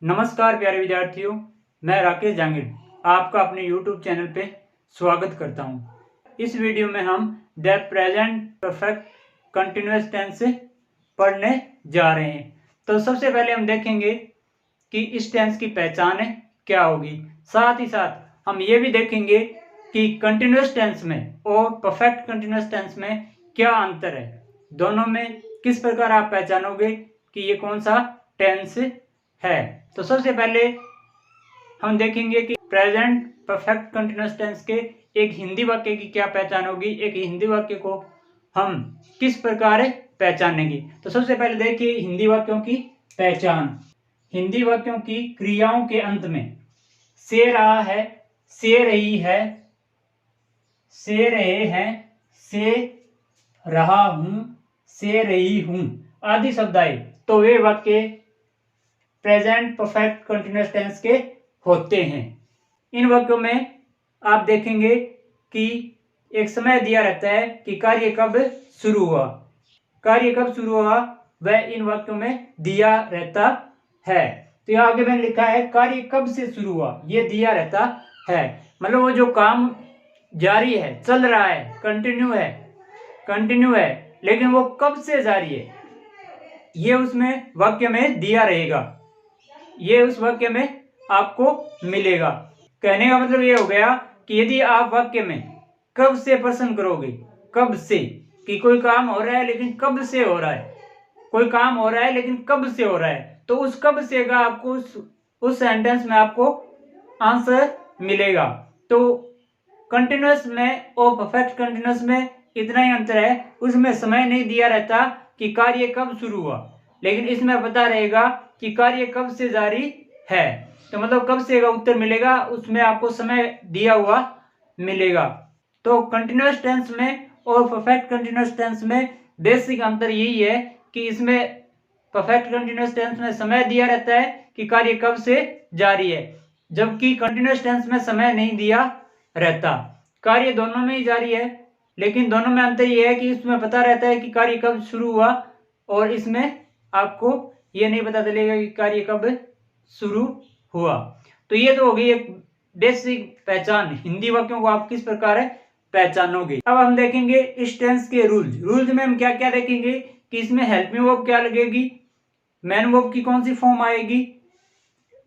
नमस्कार प्यारे विद्यार्थियों, मैं राकेश जांगिड़ आपका अपने YouTube चैनल पे स्वागत करता हूँ। इस वीडियो में हम the present perfect continuous tense पढ़ने जा रहे हैं। तो सबसे पहले हम देखेंगे कि इस टेंस की पहचान क्या होगी। साथ ही साथ हम ये भी देखेंगे कि कंटिन्यूअस टेंस में और परफेक्ट कंटिन्यूअस टेंस में क्या अंतर है, दोनों में किस प्रकार आप पहचानोगे कि ये कौन सा टेंस है। तो सबसे पहले हम देखेंगे कि प्रेजेंट परफेक्ट कंटिन्यूअस टेंस के एक हिंदी वाक्य की क्या पहचान होगी, एक हिंदी वाक्य को हम किस प्रकार पहचानेंगे। तो सबसे पहले देखिए हिंदी वाक्यों की पहचान। हिंदी वाक्यों की क्रियाओं के अंत में से रहा है, से रही है, से रहे हैं, से रहा हूं, से रही हूं आदि शब्द आए तो वे वाक्य प्रेजेंट परफेक्ट कंटिन्यूअस टेंस के होते हैं। इन वाक्यों में आप देखेंगे कि एक समय दिया रहता है कि कार्य कब शुरू हुआ। कार्य कब शुरू हुआ वह इन वाक्यों में दिया रहता है। तो यहाँ आगे मैंने लिखा है कार्य कब से शुरू हुआ, ये दिया रहता है। मतलब वो जो काम जारी है, चल रहा है, कंटिन्यू है, लेकिन वो कब से जारी है ये उसमें वाक्य में दिया रहेगा, ये उस वाक्य में आपको मिलेगा। कहने का मतलब ये हो गया कि यदि आप वाक्य में कब से प्रश्न करोगे, कब से, कि कोई काम हो रहा है लेकिन कब से हो रहा है, कोई काम हो रहा है लेकिन कब से हो रहा है, तो उस कब से का आपको उस सेंटेंस में आपको आंसर मिलेगा। तो कंटिन्यूअस में और परफेक्ट कंटिन्यूअस में इतना ही अंतर है, उसमें समय नहीं दिया रहता कि कार्य कब शुरू हुआ, लेकिन इसमें पता रहेगा कि कार्य कब से जारी है। तो मतलब कब से का उत्तर मिलेगा, उसमें आपको समय दिया हुआ मिलेगा। तो कंटिन्यूअस टेंस में और परफेक्ट कंटिन्यूअस टेंस में बेसिक अंतर यही है कि इसमें परफेक्ट कंटिन्यूअस टेंस में समय दिया रहता है कि कार्य कब से जारी है, जबकि कंटिन्यूअस टेंस में समय नहीं दिया रहता। कार्य दोनों में ही जारी है, लेकिन दोनों में अंतर यह है कि इसमें पता रहता है कि कार्य कब शुरू हुआ और इसमें आपको ये नहीं पता चलेगा कि कार्य कब शुरू हुआ। तो ये तो हो गई एक बेसिक पहचान, हिंदी वाक्यों को आप किस प्रकार पहचानोगे। अब हम देखेंगे इस टेंस के रूल्स में हम क्या क्या देखेंगे कि इसमें हेल्पिंग वर्ब क्या लगेगी, मेन वर्ब की कौन सी फॉर्म आएगी,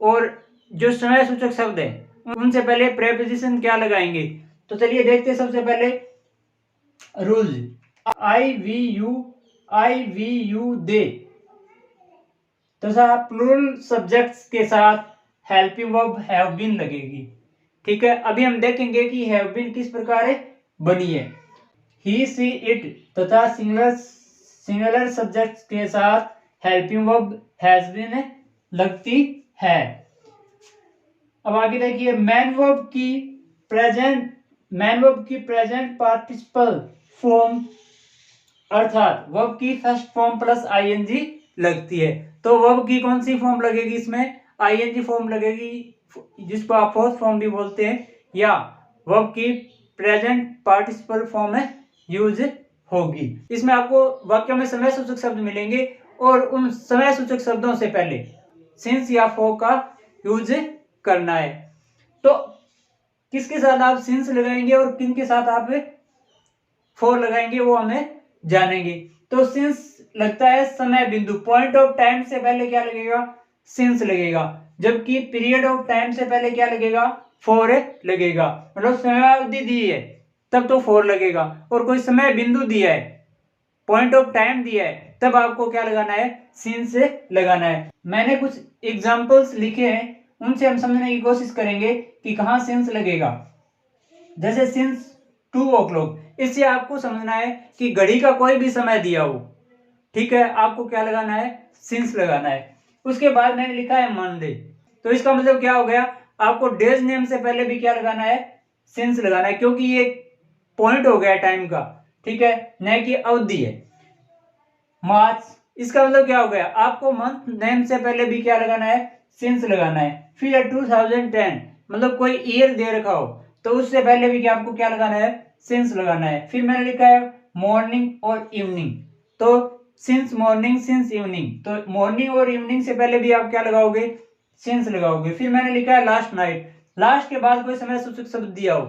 और जो समय सूचक शब्द है उनसे पहले प्रेपोजिशन क्या लगाएंगे। तो चलिए देखते हैं सबसे पहले rules. I we you they तथा प्लूरल सब्जेक्ट्स के साथ हेल्पिंग वर्ब हैव बीन लगेगी। ठीक है, अभी हम देखेंगे कि हैव बीन किस प्रकार बनी है। ही सी इट तथा सिंगुलर सब्जेक्ट्स के साथ हेल्पिंग वर्ब हैज बीन लगती है। अब आगे देखिए मैन वर्ब की प्रेजेंट पार्टिसिपल फॉर्म अर्थात वर्ब की फर्स्ट फॉर्म प्लस आईएनजी लगती है। तो वर्ब की कौन सी फॉर्म लगेगी, इसमें आईएनजी फॉर्म लगेगी, जिसको आप फोर्थ फॉर्म भी बोलते हैं, या वर्ब की प्रेजेंट पार्टिसिपल फॉर्म में यूज होगी। इसमें आपको वाक्य में समय सूचक शब्द मिलेंगे और उन समय सूचक शब्दों से पहले सिंस या फॉर का यूज करना है। तो किसके साथ आप सिंस लगाएंगे और किन के साथ आप फॉर लगाएंगे वो हमें जानेंगे। तो सिंस लगता है समय बिंदु, पॉइंट ऑफ टाइम से पहले क्या लगेगा, सिंस लगेगा, जबकि पीरियड ऑफ टाइम से पहले क्या लगेगा, फॉर लगेगा। मतलब समयावधि दी है तब तो फॉर लगेगा, और कोई समय बिंदु दिया है, पॉइंट ऑफ टाइम दिया है, तब आपको क्या लगाना है, सिंस लगाना है। मैंने कुछ एग्जांपल्स लिखे हैं, उनसे हम समझने की कोशिश करेंगे कि कहां सिंस लगेगा। जैसे सिंस 2 o'clock, इससे आपको समझना है कि घड़ी का कोई भी समय दिया हो, ठीक है, आपको क्या लगाना है, सिंस लगाना है। उसके बाद मैंने लिखा है मंडे, तो इसका मतलब क्या हो गया, आपको डेज नेम से पहले भी क्या लगाना है, सिंस लगाना है, क्योंकि ये पॉइंट हो गया टाइम का, ठीक है, न कि अवधि है। मार्च, इसका मतलब क्या हो गया, आपको मंथ नेम से पहले भी क्या लगाना है, सिंस लगाना है। फिर 2010, मतलब कोई ईयर दे रखा हो तो उससे पहले भी क्या आपको क्या लगाना है, सिंस लगाना है। फिर मैंने लिखा है मॉर्निंग और इवनिंग, तो सिंस मॉर्निंग सिंस इवनिंग, तो मॉर्निंग और इवनिंग से पहले भी आप क्या लगाओगे, सिंस लगाओगे। फिर मैंने लिखा है लास्ट नाइट, लास्ट के बाद कोई समय सूचक शब्द दिया हो,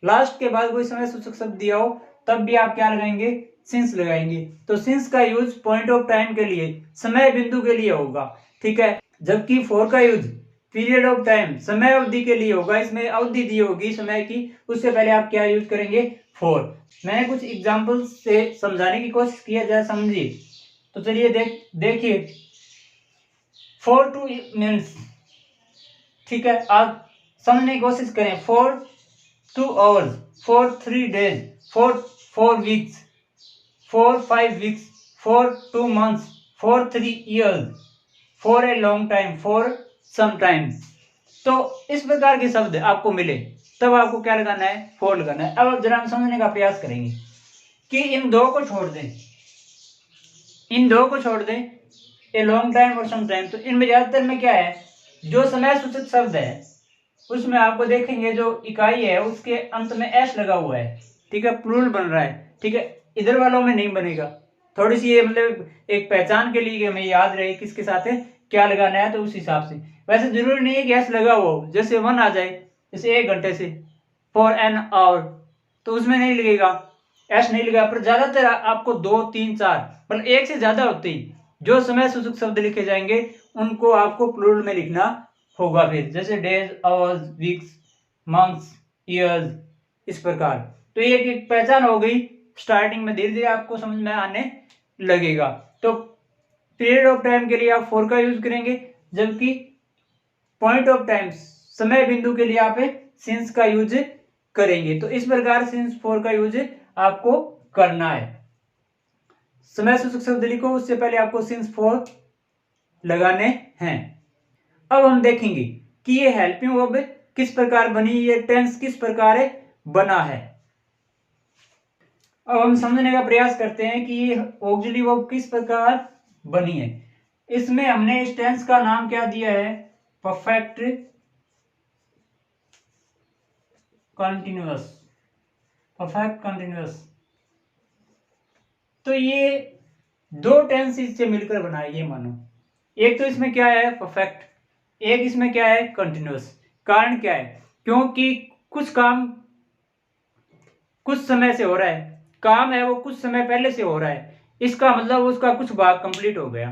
लास्ट के बाद कोई समय सूचक शब्द दिया हो तब भी आप क्या लगाएंगे, सिंस लगाएंगे। तो सिंस का यूज पॉइंट ऑफ टाइम के लिए, समय बिंदु के लिए होगा, ठीक है। जबकि फॉर का यूज पीरियड ऑफ टाइम, समय अवधि के लिए होगा। इसमें अवधि दी होगी समय की, उससे पहले आप क्या यूज करेंगे, फॉर। मैंने कुछ एग्जांपल से समझाने की कोशिश किया जाए, समझिए। तो चलिए देखिए, फॉर टू मीन्स, ठीक है, आप समझने की कोशिश करें। For 2 hours, for 3 days, for 4 weeks, for 5 weeks, for 2 months, for 3 years, for a long time, for some time. तो इस प्रकार के शब्द आपको मिले तब आपको क्या लगाना है, फॉर लगाना है। अब जरा हम समझने का प्रयास करेंगे कि इन दो को छोड़ दें, इन दो को छोड़ दें, ए लॉन्ग टाइम और सम टाइम। तो इनमें ज्यादातर में क्या है, जो समय सूचक शब्द है उसमें आपको देखेंगे जो इकाई है उसके अंत में एस लगा हुआ है, ठीक है, प्लूरल बन रहा है, ठीक है। इधर वालों में नहीं बनेगा। थोड़ी सी ये मतलब एक पहचान के लिए कि हमें याद रहे किसके साथ है क्या लगाना है, तो उस हिसाब से। वैसे जरूरी नहीं है कि एस लगा हो, जैसे 1 आ जाए, जैसे 1 घंटे से, फॉर एन आवर, तो उसमें नहीं लगेगा, एस नहीं लगेगा। पर ज्यादातर आपको 2 3 4 मतलब एक से ज्यादा होते ही जो समय सूचक शब्द लिखे जाएंगे उनको आपको प्लूरल में लिखना होगा। फिर जैसे days, hours, weeks, months, years, इस प्रकार। तो ये एक पहचान हो गई, स्टार्टिंग में धीरे धीरे आपको समझ में आने लगेगा। तो पीरियड ऑफ टाइम के लिए आप फॉर का यूज करेंगे, जबकि पॉइंट ऑफ टाइम, समय बिंदु के लिए आप सिंस का यूज करेंगे। तो इस प्रकार सिंस फॉर का यूज आपको करना है। समय सूचक शब्द लिखो, उससे पहले आपको सिंस फॉर लगाने हैं। अब हम देखेंगे कि ये हेल्पिंग वर्ब किस प्रकार बनी, ये टेंस किस प्रकार बना है। अब हम समझने का प्रयास करते हैं कि ये ऑक्सिलरी वर्ब किस प्रकार बनी है। इसमें हमने इस टेंस का नाम क्या दिया है, परफेक्ट कंटिन्यूअस, परफेक्ट कंटिन्यूअस। तो ये दो टेंस से मिलकर बना है, ये मानो। एक तो इसमें क्या है, परफेक्ट, एक इसमें क्या है, कंटिन्यूअस। कारण क्या है, क्योंकि कुछ काम कुछ समय से हो रहा है, काम है वो कुछ समय पहले से हो रहा है, इसका मतलब उसका कुछ भाग कंप्लीट हो गया,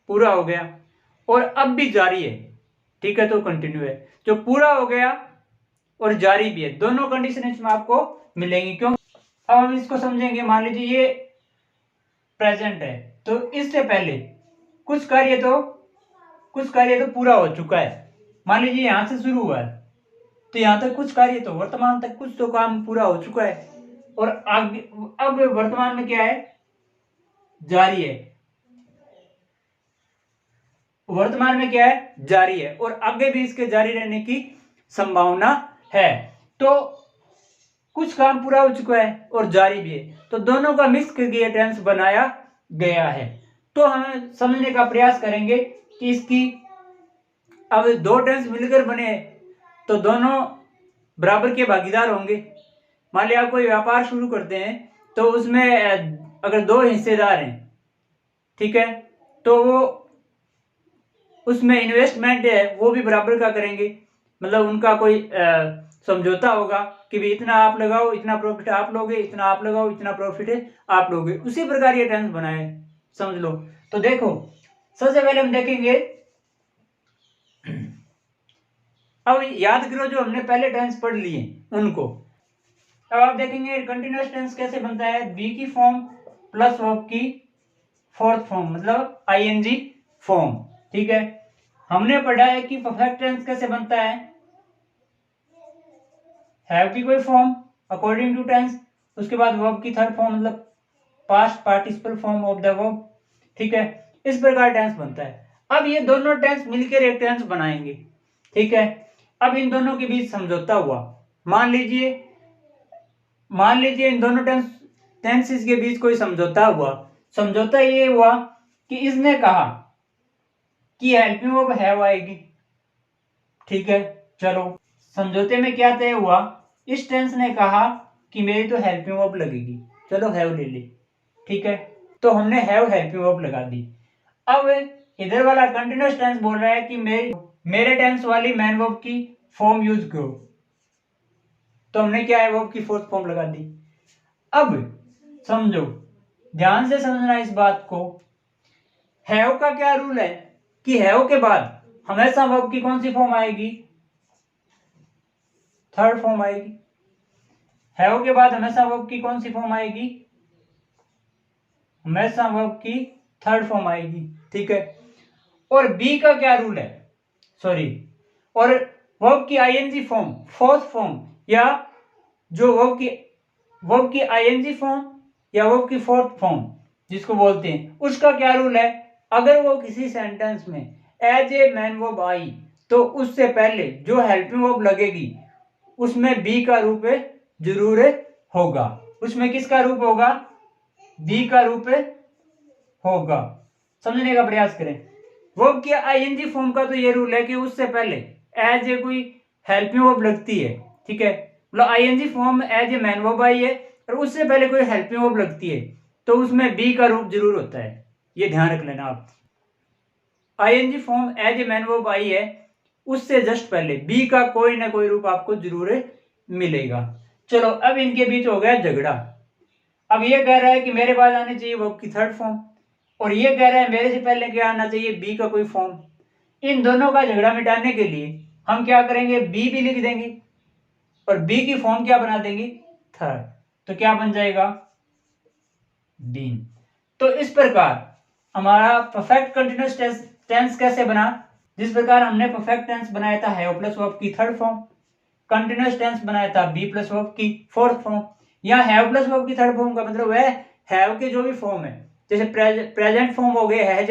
पूरा हो गया, और अब भी जारी है, ठीक है, तो कंटिन्यू है। जो पूरा हो गया और जारी भी है, दोनों कंडीशन इसमें आपको मिलेंगी। क्यों, अब हम इसको समझेंगे। मान लीजिए ये प्रेजेंट है, तो इससे पहले कुछ कार्य तो पूरा हो चुका है। मान लीजिए यहां से शुरू हुआ है तो यहां तक कुछ कार्य तो वर्तमान तक कुछ तो काम पूरा हो चुका है, और आगे अब वर्तमान में क्या है, जारी है, वर्तमान में क्या है, जारी है, और आगे भी इसके जारी रहने की संभावना है। तो कुछ काम पूरा हो चुका है और जारी भी है, तो दोनों का मिक्स करके टेंस बनाया गया है। तो हम समझने का प्रयास करेंगे कि इसकी अब दो टेंस मिलकर बने तो दोनों बराबर के भागीदार होंगे। मान लिया आप कोई व्यापार शुरू करते हैं तो उसमें अगर दो हिस्सेदार हैं, ठीक है, तो वो उसमें इन्वेस्टमेंट है वो भी बराबर का करेंगे। मतलब उनका कोई समझौता होगा कि भी इतना आप लगाओ, इतना प्रॉफिट आप लोगे, इतना आप लगाओ, इतना प्रॉफिट आप लोगे। उसी प्रकार ये टेंस बनाए, समझ लो। तो देखो, सबसे पहले हम देखेंगे, अब याद करो जो हमने पहले टेंस पढ़ लिए उनको। अब आप देखेंगे कंटिन्यूअस टेंस कैसे बनता है, बी की फॉर्म प्लस वर्ब की फोर्थ फॉर्म, मतलब आईएनजी फॉर्म, ठीक है। हमने पढ़ा है कि परफेक्ट टेंस कैसे बनता है, हैव की कोई फॉर्म अकॉर्डिंग टू टेंस, उसके बाद वर्ब की थर्ड फॉर्म, मतलब past participle form of the verb, ठीक है। इस प्रकार टेंस बनता है। अब ये दोनों टेंस मिलकर एक टेंस बनाएंगे, ठीक है। अब इन दोनों के बीच समझौता हुआ, मान लीजिए इन दोनों टेंसेस के बीच कोई समझौता हुआ। समझौता ये हुआ कि इसने कहा कि हेल्पिंग वर्ब हैव आएगी, ठीक है। चलो, समझौते में क्या तय हुआ, इस टेंस ने कहा कि मेरी तो हेल्पिंग वर्ब लगेगी, चलो हैव ले ले, ठीक है। तो हमने हैव हेल्पिंग वर्ब लगा दी। अब इधर वाला कंटिन्यूअस टेंस बोल रहा है कि मेरी मेरे टेंस वाली मैन वर्ब की फॉर्म यूज करो, तो हमने क्या है वर्ब की फोर्थ फॉर्म लगा दी। अब समझो, ध्यान से समझना इस बात को। हैव का क्या रूल है कि हैव के बाद हमेशा वर्ब की कौन सी फॉर्म आएगी, थर्ड फॉर्म आएगी। हैव के बाद हमेशा वर्ब की कौन सी फॉर्म आएगी, हमेशा वर्ब की थर्ड फॉर्म आएगी, ठीक है। और बी का क्या रूल है, सॉरी, और वर्ब की आईएनजी फॉर्म फोर्थ फॉर्म, या जो वर्ब की आईएनजी फॉर्म या वर्ब की फोर्थ फॉर्म जिसको बोलते हैं, उसका क्या रूल है। अगर वो किसी सेंटेंस में एज ए मैन वर्ब आई, तो उससे पहले जो हेल्पिंग वर्ब लगेगी उसमें बी का रूप जरूर होगा। उसमें किसका रूप होगा, बी का रूप होगा। समझने का प्रयास करें। वर्ब की आईएनजी फॉर्म का तो ये रूल है कि उससे पहले एज ए कोई हेल्पिंग वर्ब लगती है, ठीक है। मतलब ING form as a main verb आई है और उससे पहले कोई हेल्पिंग वर्ब लगती है, तो उसमें बी का रूप जरूर होता है, ये ध्यान रख लेना आप। ING form as a main verb आई है, उससे जस्ट पहले बी का कोई ना कोई रूप आपको जरूर मिलेगा। चलो, अब इनके बीच हो गया झगड़ा। अब ये कह रहा है कि मेरे पास आनी चाहिए वर्ब की थर्ड फॉर्म, और ये कह रहा है मेरे से पहले क्या आना चाहिए, बी का कोई फॉर्म। इन दोनों का झगड़ा मिटाने के लिए हम क्या करेंगे, बी भी लिख देंगे और बी की फॉर्म क्या बना देंगे, थर्ड। तो क्या बन जाएगा, बीन। तो इस प्रकार हमारा परफेक्ट कंटीन्यूअस टेंस कैसे बना, जिस प्रकार हमने परफेक्ट टेंस बनाया था हैव प्लस वर्ब की थर्ड फॉर्म, कंटीन्यूअस टेंस बनाया था बी प्लस वर्ब की फोर्थ फॉर्म। यहाँ हैव प्लस वर्ब की थर्ड फॉर्म का मतलब है हैव के जो भी फॉर्म है, जैसे प्रेजेंट फॉर्म हो गए हैज,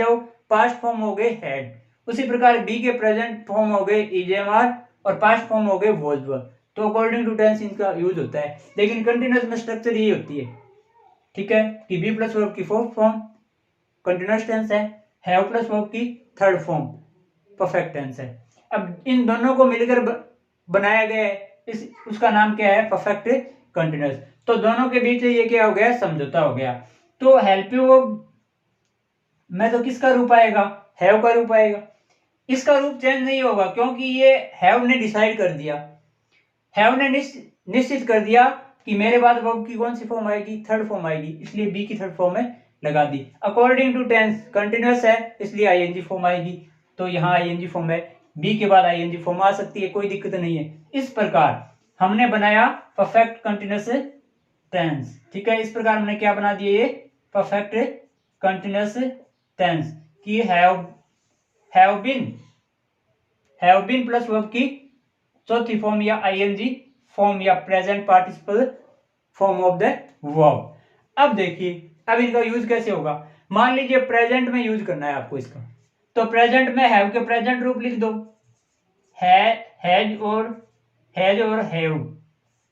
पास्ट फॉर्म हो गए हैड, उसी प्रकार बी के प्रेजेंट फॉर्म हो गए इज और पास्ट फॉर्म हो गए वॉज वर। तो अकॉर्डिंग टू टेंस इनका यूज होता है, लेकिन कंटीन्यूअस में स्ट्रक्चर यही होती है, ठीक है, कि बी प्लस वर्ब की फोर्थ फॉर्म कंटीन्यूअस टेंस है, हैव प्लस वर्ब की थर्ड फॉर्म परफेक्ट टेंस है। अब इन दोनों को मिलकर बनाया गया है, इस उसका नाम क्या है, परफेक्ट कंटीन्यूअस। तो दोनों के बीच ये क्या हो गया, समझौता हो गया। तो हेल्पिंग वर्ब में तो किसका रूप आएगा, हैव का रूप आएगा। इसका रूप चेंज नहीं होगा क्योंकि ये हैव ने डिसाइड कर दिया, हैव ने निश्चित कर दिया कि मेरे बाद वर्ब की कौन सी फॉर्म आएगी, थर्ड फॉर्म आएगी, इसलिए बी की थर्ड फॉर्म में लगा दी। अकॉर्डिंग टू टेंस कंटीन्यूअस है इसलिए आईएनजी फॉर्म आएगी, तो यहाँ आईएनजी फॉर्म है, बी के बाद आईएनजी फॉर्म आ सकती है, कोई दिक्कत नहीं है। इस प्रकार हमने बनाया परफेक्ट कंटीन्यूअस टेंस, ठीक है। इस प्रकार हमने क्या बना दिया, ये परफेक्ट कंटीन्यूअस टेंस की हैव बीन प्लस वर्ब की चौथी फॉर्म या आईएनजी फॉर्म या present participle form of the verb. अब देखिए, अब इनका यूज कैसे होगा। मान लीजिए प्रेजेंट में यूज करना है आपको इसका, तो प्रेजेंट में हैव के प्रेजेंट रूप लिख दो, हैज और हैव,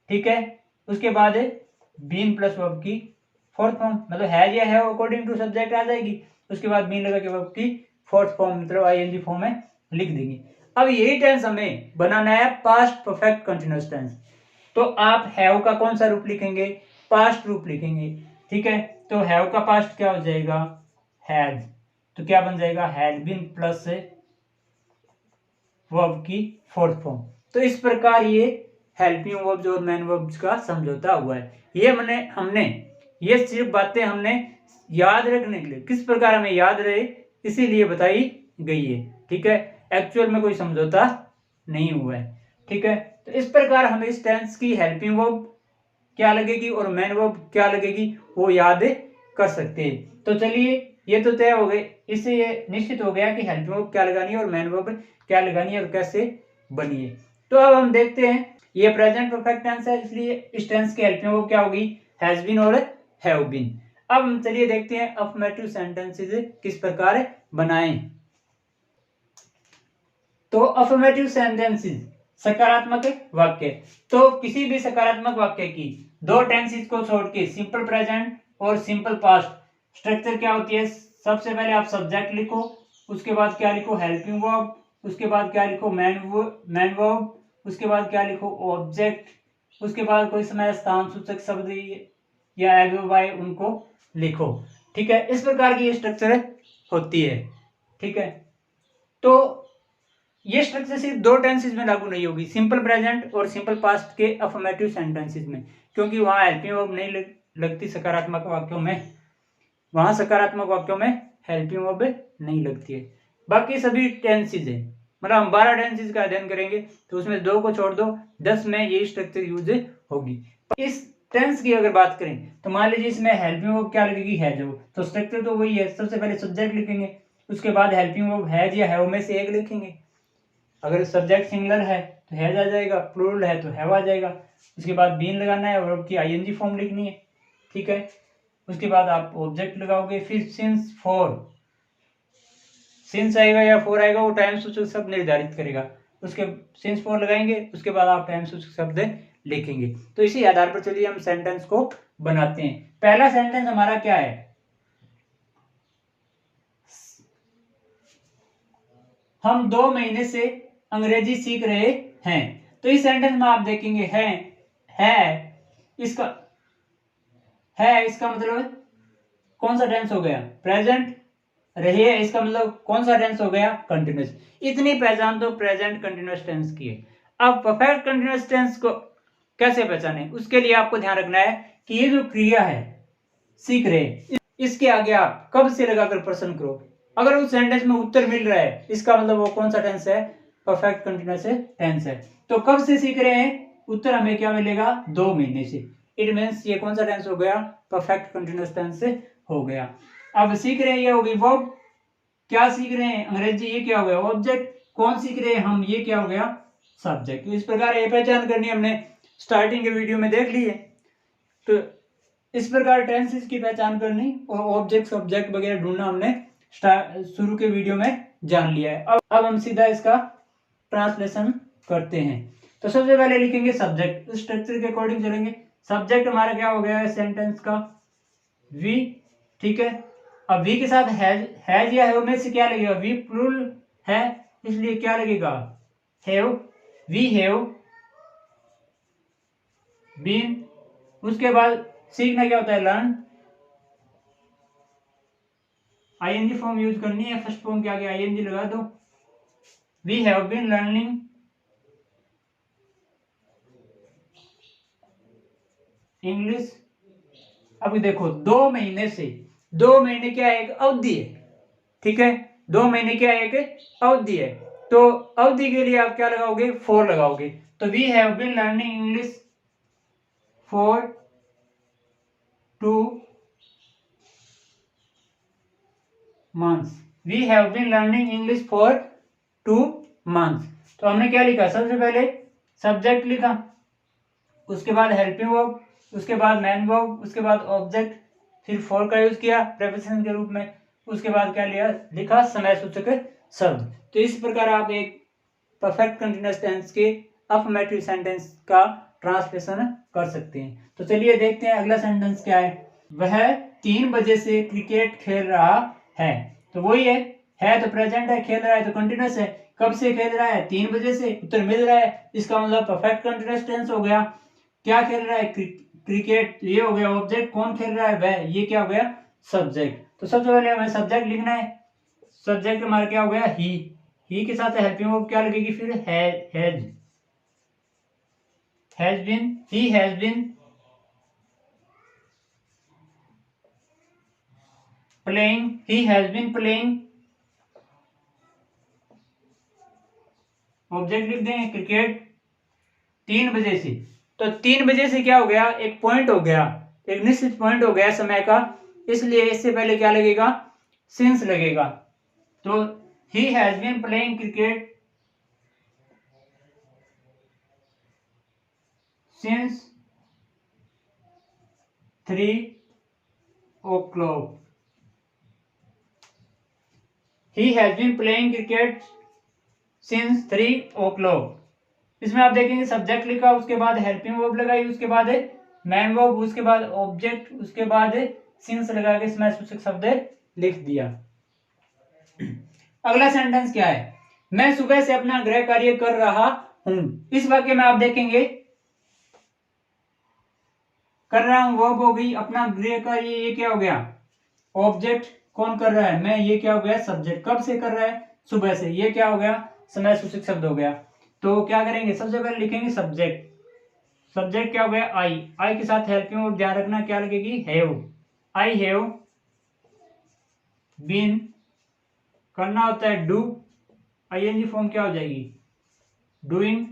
ठीक है। उसके बाद बीन प्लस वर्ब की फोर्थ फॉर्म, मतलब हैज या हैव अकॉर्डिंग टू सब्जेक्ट आ जाएगी, उसके बाद बीन लगा के वर्ब की फोर्थ फॉर्म मतलब आईएनजी फॉर्म में लिख देंगे। अब यही टेंस हमें बनाना है पास्ट परफेक्ट कंटीन्यूअस टेंस, तो आप हैव का कौन सा रूप लिखेंगे, पास्ट रूप लिखेंगे, ठीक है। तो हैव का पास्ट क्या हो जाएगा, हैज, तो क्या बन जाएगा, हैड बीन प्लस वर्ब की फोर्थ फॉर्म। तो इस प्रकार ये हेल्पिंग वर्ब्स और मेन वर्ब्स का समझौता हुआ है। ये हमने ये सिर्फ बातें हमने याद रखने के लिए, किस प्रकार हमें याद रहे इसीलिए बताई गई है, ठीक है। एक्चुअल में कोई समझौता नहीं हुआ है, ठीक है। तो इस प्रकार हम इस टेंस की हेल्पिंग वर्ब क्या लगेगी और मेन वर्ब क्या लगेगी वो याद कर सकते हैं। तो चलिए, ये तो तय हो गए, इससे ये निश्चित हो गया कि हेल्पिंग वर्ब क्या लगानी है और मेन वर्ब क्या लगानी है और कैसे बनी है। तो अब हम देखते हैं, ये प्रेजेंट परफेक्ट टेंस है इसलिए इस टेंस की हेल्पिंग वर्ब क्या होगी, हैज बीन और हैव बीन। अब हम चलिए देखते हैं अफर्मेटिव सेंटेंसेस किस प्रकार बनाएं। तो अफर्मेटिव सेंटेंसेस सकारात्मक वाक्य, तो किसी भी सकारात्मक वाक्य की दो टेंसेस को छोड़ के सिंपल प्रेजेंट और सिंपल पास्ट स्ट्रक्चर क्या होती है, सबसे पहले आप सब्जेक्ट लिखो, उसके बाद क्या लिखो, हेल्पिंग वर्ब, उसके बाद क्या लिखो, मैन वर्ब, उसके बाद क्या लिखो, ऑब्जेक्ट, उसके बाद कोई समय स्थान सूचक शब्द या एडवर्ब उनको लिखो, ठीक है। इस प्रकार की ये स्ट्रक्चर होती है, ठीक है। तो ये स्ट्रक्चर सिर्फ दो टेंसेस में लागू नहीं होगी, सिंपल प्रेजेंट और सिंपल पास्ट के अफर्मेटिव सेंटेंसेस में, क्योंकि वहां हेल्पिंग वर्ब नहीं लगती सकारात्मक वाक्यों में, वहां सकारात्मक वाक्यों में हेल्पिंग वर्ब नहीं लगती है। बाकी सभी टेंसेस है, मतलब हम 12 टेंसेस का अध्ययन करेंगे तो उसमें 2 को छोड़ दो, 10 में ये स्ट्रक्चर यूज होगी। इस टेंस की अगर बात करें तो मान लीजिए इसमें हेल्पिंग वर्ब क्या लगेगी, हैज हो, तो स्ट्रक्चर तो वही है, सबसे पहले सब्जेक्ट लिखेंगे, उसके बाद हेल्पिंग वर्ब हैज या हैव में से एक लिखेंगे। अगर सब्जेक्ट सिंगुलर है तो हैज आ जाएगा, प्लूरल है तो हैव आ जाएगा। उसके बाद बीन लगाना है, वर्ब की आईएनजी फॉर्म लिखनी है, ठीक है। उसके बाद आप ऑब्जेक्ट लगाओगे, फिर सिंस फॉर, सिंस आएगा या फॉर आएगा वो टाइम सूचक शब्द निर्धारित करेगा, उसके सिंस फॉर लगाएंगे, उसके बाद आप टाइम सूचक शब्द लिखेंगे। तो इसी आधार पर चलिए हम सेंटेंस को बनाते हैं। पहला सेंटेंस हमारा क्या है, हम 2 महीने से अंग्रेजी सीख रहे हैं। तो इस सेंटेंस में आप देखेंगे है इसका मतलब कौन सा टेंस हो गया, प्रेजेंट। रहे है इसका मतलब कौन सा टेंस हो गया, कंटिन्यूअस। इतनी पहचान तो प्रेजेंट कंटिन्यूअस टेंस की है। अब परफेक्ट कंटिन्यूअस टेंस को कैसे पहचाने, उसके लिए आपको ध्यान रखना है कि ये जो क्रिया है सीख रहे, इसके आगे आप कब से लगाकर प्रश्न करो। अगर उस सेंटेंस में उत्तर मिल रहा है इसका मतलब वो कौन सा टेंस है, परफेक्ट कंटिन्यूअस टेंस है। तो कब से सीख रहे हैं, उत्तर हमें क्या मिलेगा, 2 महीने से। इट मींस ये कौन सा टेंस हो गया, परफेक्ट कंटिन्यूअस टेंस हो गया। अब सीख रहे हैं ये होगी वर्ब, क्या सीख रहे हैं अंग्रेजी, ये क्या हो गया ऑब्जेक्ट, कौन सीख रहे हैं हम, ये क्या हो गया सब्जेक्ट। तो इस प्रकार ये पहचान करनी हमने स्टार्टिंग के वीडियो में देख ली है। तो इस प्रकार टेंसेस की पहचान करनी और ऑब्जेक्ट सब्जेक्ट वगैरह ढूंढना हमने शुरू के वीडियो में जान लिया है। अब हम सीधा इसका ट्रांसलेशन करते हैं। तो सबसे पहले लिखेंगे सब्जेक्ट, स्ट्रक्चर के अकॉर्डिंग चलेंगे। सब्जेक्ट हमारा क्या हो गया है सेंटेंस का, वी, ठीक है। अब वी के साथ हैज या हैव में से क्या लगेगा, वी प्लूरल है इसलिए क्या लगेगा हैव, वी हैव बीन। उसके बाद सीखना क्या होता है, लर्न, आईएनजी फॉर्म यूज करनी है, फर्स्ट फॉर्म के आगे आईएनजी लगा दो। We have been learning English. अभी देखो 2 महीने से, 2 महीने क्या है, एक अवधि है, ठीक है। 2 महीने क्या है, एक अवधि है। तो अवधि के लिए आप क्या लगाओगे, फॉर लगाओगे। तो we have been learning English for 2 months। We have been learning English for 2 months। तो हमने क्या लिखा, सबसे पहले सब्जेक्ट लिखा, उसके बाद हेल्पिंग वर्ब, उसके बाद मेन वर्ब, उसके बाद ऑब्जेक्ट, फिर फॉर का यूज किया प्रेपोजिशन के रूप में, उसके बाद क्या लिखा समय सूचक शब्द। तो इस प्रकार आप एक परफेक्ट कंटीन्यूअस टेंस के अफर्मेटिव सेंटेंस का ट्रांसलेशन कर सकते हैं। तो चलिए देखते हैं अगला सेंटेंस क्या है। वह 3 बजे से क्रिकेट खेल रहा है। तो वही है तो प्रेजेंट है, खेल रहा है तो कंटिन्यूअस है। कब से खेल रहा है, 3 बजे से, उत्तर मिल रहा है, इसका मतलब परफेक्ट कंटीन्यूअस टेंस हो गया। क्या खेल रहा है, क्रिकेट, ये हो गया ऑब्जेक्ट, कौन खेल रहा है वह, ये क्या हो गया सब्जेक्ट। तो सबसे पहले हमें सब्जेक्ट लिखना है, सब्जेक्ट हमारा क्या हो गया ही के साथ हेल्पिंग वर्ब क्या लगेगी, फिर has been, he has been playing, he has been playing, object लिख देंगे क्रिकेट 3 बजे से। तो 3 बजे से क्या हो गया, एक पॉइंट हो गया, एक निश्चित पॉइंट हो गया समय का, इसलिए इससे पहले क्या लगेगा, सिंस लगेगा। तो he has been playing cricket since 3 o'clock। He has been playing cricket since 3 o'clock। इसमें आप देखेंगे सब्जेक्ट लिखा, उसके बाद हेल्पिंग वर्ब लगाई, उसके बाद मैन वर्ब, उसके बाद ऑब्जेक्ट, उसके बाद सिंस लगा के इसमें सूचक शब्द लिख दिया। अगला सेंटेंस क्या है, मैं सुबह से अपना गृह कार्य कर रहा हूं। इस वाक्य में आप देखेंगे कर रहा हूं वर्ब हो गई, अपना गृह कार्य ये क्या हो गया ऑब्जेक्ट, कौन कर रहा है मैं, ये क्या हो गया सब्जेक्ट। कब से कर रहा है, सुबह से, ये क्या हो गया समय सूचक शब्द हो गया। तो क्या करेंगे, सबसे पहले लिखेंगे सब्जेक्ट। सब्जेक्ट क्या हो गया, आई के साथ हेल्पिंग वर्ब ध्यान रखना क्या लगेगी, हैव। आई हैव बीन करना होता है डू, आईएनजी फॉर्म क्या हो जाएगी, doing.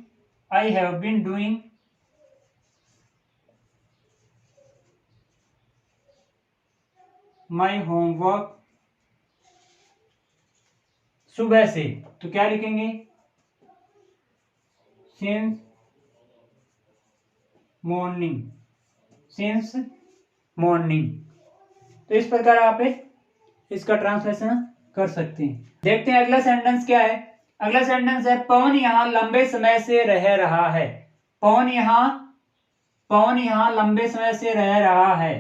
I have been doing my homework सुबह से। तो क्या लिखेंगे, सिंस मॉर्निंग, सिंस मॉर्निंग। तो इस प्रकार आप इसका ट्रांसलेशन कर सकते हैं। देखते हैं अगला सेंटेंस क्या है। अगला सेंटेंस है पवन यहाँ लंबे समय से रह रहा है। पवन यहाँ लंबे समय से रह रहा है।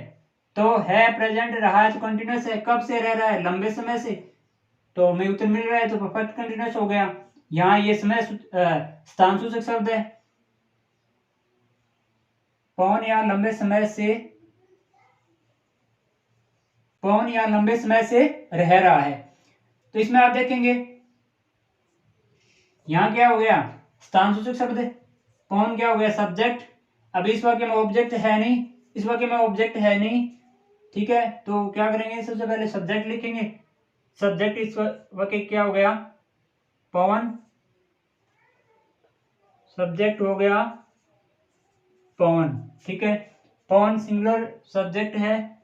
तो है प्रेजेंट, रहा है तो कंटिन्यूस है, कब से रह रहा है, लंबे समय से। तो हमें उत्तर मिल रहा है तो परफेक्ट कंटिन्यूस हो गया। यहाँ ये समय स्थान सूचक शब्द है। पवन यहाँ लंबे समय से रह रहा है। तो इसमें आप देखेंगे यहाँ क्या हो गया, स्थान सूचक शब्द है। पवन क्या हो गया, सब्जेक्ट। अब इस वाक्य में ऑब्जेक्ट है नहीं, ठीक है। तो क्या करेंगे, सबसे पहले सब्जेक्ट लिखेंगे। सब्जेक्ट इस वाक्य क्या हो गया, पवन। सब्जेक्ट हो गया पवन, ठीक है। पवन सिंगुलर सब्जेक्ट है,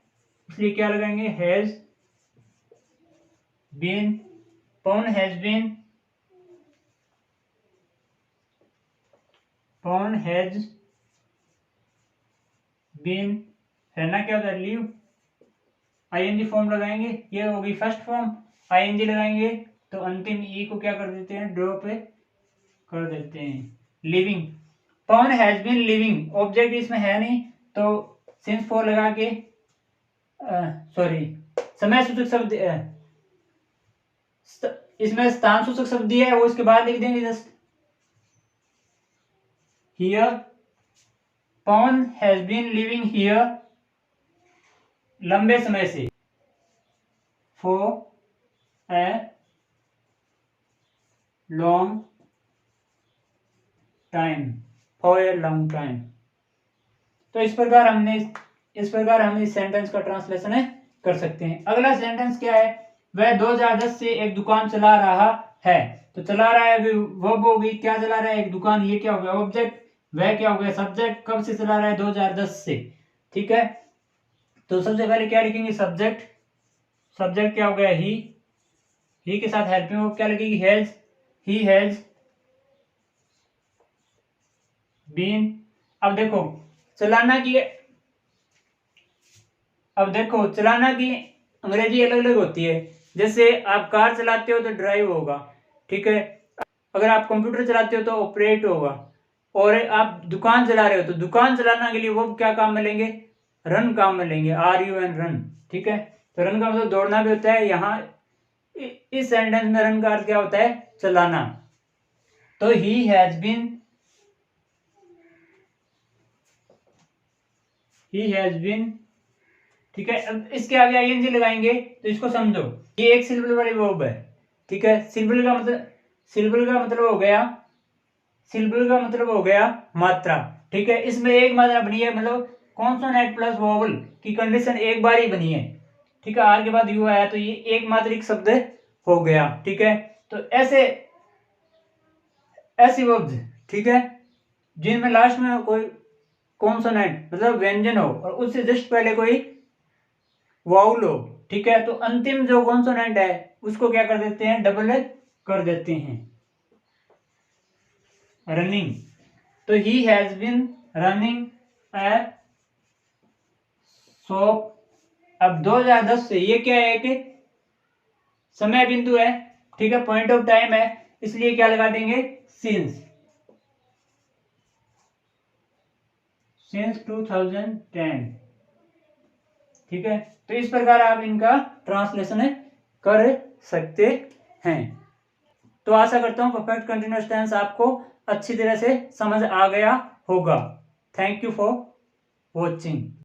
इसलिए क्या लगाएंगे, has been. Pawan has been, Pawan has been, रहना क्या होता है, लीव। आईएनजी फॉर्म लगाएंगे, ये होगी फर्स्ट फॉर्म। आईएनजी लगाएंगे तो अंतिम ई को क्या कर देते हैं, ड्रॉप कर देते हैं, living. Pawan has been living, object इसमें है नहीं तो सिंस फॉर लगा के समय सूचक शब्द इसमें स्थान सूचक शब्द दिया है वो इसके बाद लिख देंगे just here. Pawan has been living here लंबे समय से, for a long time, for a long time. तो इस प्रकार हम इस सेंटेंस का ट्रांसलेशन कर सकते हैं। अगला सेंटेंस क्या है, वह 2010 से एक दुकान चला रहा है। तो चला रहा है वर्ब होगी, क्या चला रहा है, एक दुकान। ये क्या हो गया, ऑब्जेक्ट। वह क्या हो गया, सब्जेक्ट। कब से चला रहा है, 2010 से, ठीक है। तो सबसे पहले क्या लिखेंगे, सब्जेक्ट। सब्जेक्ट क्या हो गया, ही के साथ हेल्पिंग वर्ब क्या लगेगी, हैज। He has been. अब देखो चलाना की अंग्रेजी अलग अलग होती है। जैसे आप कार चलाते हो तो ड्राइव होगा, ठीक है। अगर आप कंप्यूटर चलाते हो तो ऑपरेट होगा, और आप दुकान चला रहे हो तो दुकान चलाना के लिए वो क्या काम में लेंगे, रन काम में लेंगे, RUN रन, ठीक है। तो रन का मतलब दौड़ना भी होता है। यहाँ इस सेंटेंस में रन का अर्थ क्या होता है, चलाना। तो ही हैज बीन, ठीक है। अब इसके आगे आईएनजी लगाएंगे तो इसको समझो, ये एक सिंबल वाली वर्ब है, ठीक है। सिंबल का मतलब हो गया मात्रा, ठीक है। इसमें एक मात्रा बनी है, मतलब कॉन्सोनेंट प्लस वोवल की कंडीशन एक बार ही बनी है, ठीक है। आर के बाद यू आया तो ये एक मात्रिक शब्द हो गया, ठीक है। तो ऐसी वर्ब्स, ठीक है, जिनमें लास्ट में कोई कॉन्सोनेंट मतलब व्यंजन हो और उससे जस्ट पहले कोई वाउल हो, ठीक है। तो अंतिम जो कॉन्सोनेंट है उसको क्या कर देते हैं, डबल कर देते हैं, रनिंग। तो he has been running a shop. अब 2010 से ये क्या है कि समय बिंदु है, ठीक है, पॉइंट ऑफ टाइम है, इसलिए क्या लगा देंगे, सिंस 2010, ठीक है। तो इस प्रकार आप इनका ट्रांसलेशन कर सकते हैं। तो आशा करता हूं परफेक्ट कंटिन्यूअस टेंस आपको अच्छी तरह से समझ आ गया होगा। Thank you for watching.